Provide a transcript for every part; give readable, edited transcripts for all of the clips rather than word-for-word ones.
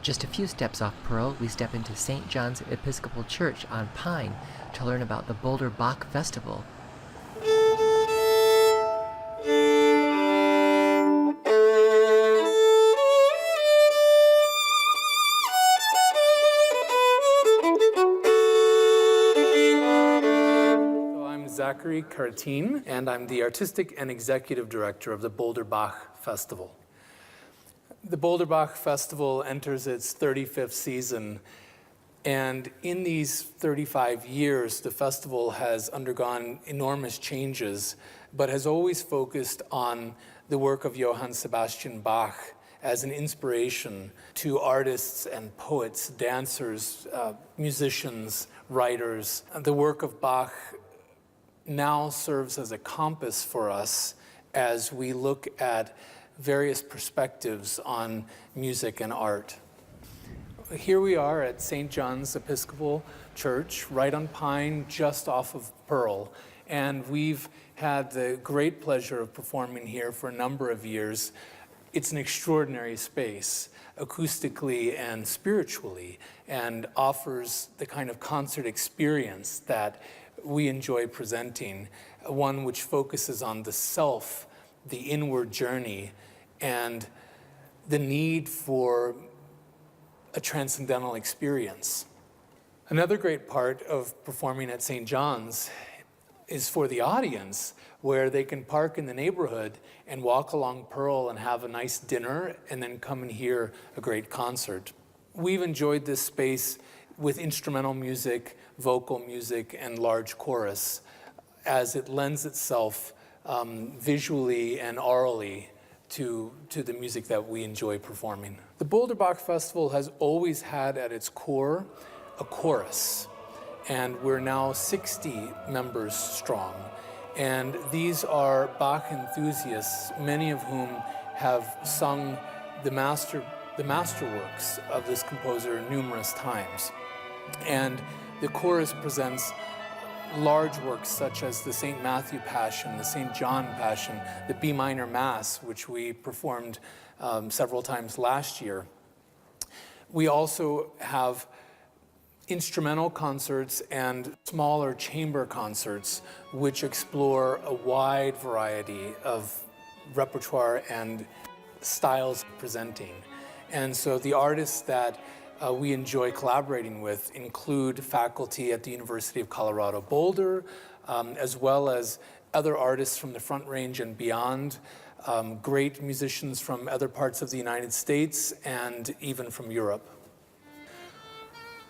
Just a few steps off Pearl, we step into St. John's Episcopal Church on Pine to learn about the Boulder Bach Festival. Zachary Karatin, and I'm the Artistic and Executive Director of the Boulder Bach Festival. The Boulder Bach Festival enters its 35th season, and in these 35 years, the festival has undergone enormous changes, but has always focused on the work of Johann Sebastian Bach as an inspiration to artists and poets, dancers, musicians, writers. The work of Bach now serves as a compass for us as we look at various perspectives on music and art. Here we are at St. John's Episcopal Church, right on Pine, just off of Pearl. And we've had the great pleasure of performing here for a number of years. It's an extraordinary space, acoustically and spiritually, and offers the kind of concert experience that we enjoy presenting, one which focuses on the self, the inward journey, and the need for a transcendental experience. Another great part of performing at St. John's is for the audience, where they can park in the neighborhood and walk along Pearl and have a nice dinner and then come and hear a great concert. We've enjoyed this space with instrumental music, vocal music, and large chorus, as it lends itself visually and aurally to the music that we enjoy performing. The Boulder Bach Festival has always had at its core a chorus, and we're now 60 members strong. And these are Bach enthusiasts, many of whom have sung the masterworks of this composer numerous times. And the chorus presents large works such as the St. Matthew Passion, the St. John Passion, the B minor Mass, which we performed several times last year. We also have instrumental concerts and smaller chamber concerts, which explore a wide variety of repertoire and styles of presenting. And so the artists that we enjoy collaborating with include faculty at the University of Colorado Boulder, as well as other artists from the Front Range and beyond, great musicians from other parts of the United States and even from Europe.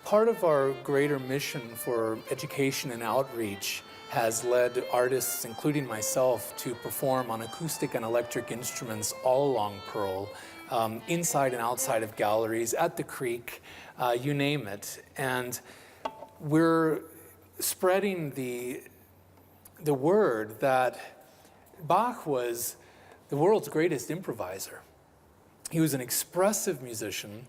Part of our greater mission for education and outreach has led artists, including myself, to perform on acoustic and electric instruments all along Pearl, inside and outside of galleries, at the creek, you name it. And we're spreading the word that Bach was the world's greatest improviser. He was an expressive musician,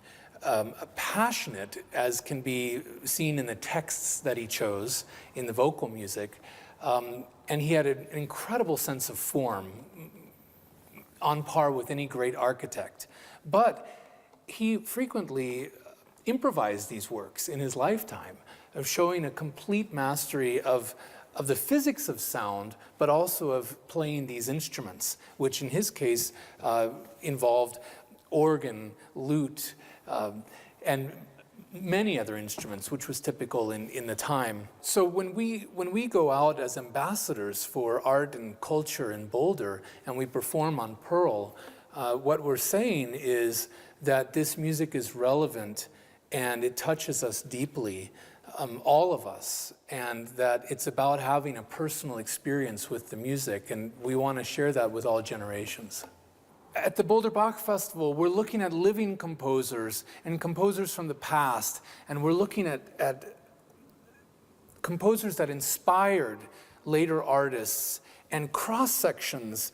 passionate, as can be seen in the texts that he chose in the vocal music, and he had an incredible sense of form, on par with any great architect. But he frequently improvised these works in his lifetime, of showing a complete mastery of the physics of sound, but also of playing these instruments, which in his case involved organ, lute, and many other instruments, which was typical in the time. So when we go out as ambassadors for art and culture in Boulder, and we perform on Pearl, what we're saying is that this music is relevant and it touches us deeply, all of us, and that it's about having a personal experience with the music, and we want to share that with all generations. At the Boulder Bach Festival, we're looking at living composers and composers from the past, and we're looking at composers that inspired later artists and cross-sections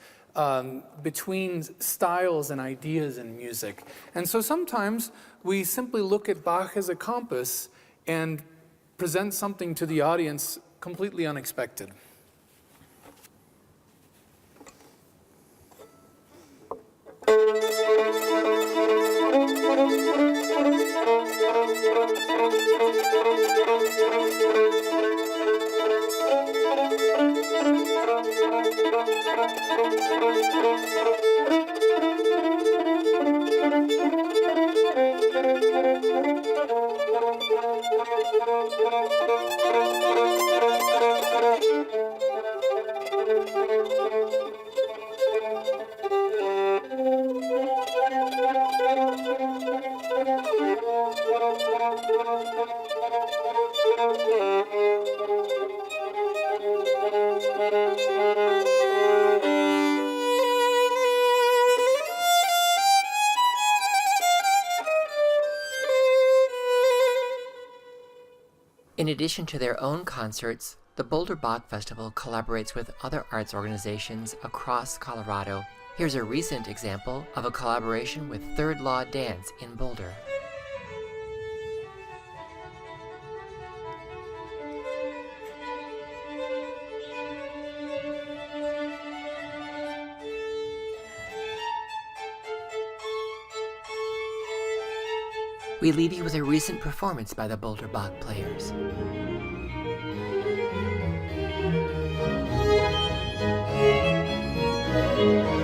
between styles and ideas in music. And so sometimes we simply look at Bach as a compass and present something to the audience completely unexpected. In addition to their own concerts, the Boulder Bach Festival collaborates with other arts organizations across Colorado. Here's a recent example of a collaboration with Third Law Dance in Boulder. We leave you with a recent performance by the Boulder Bach players. Thank you.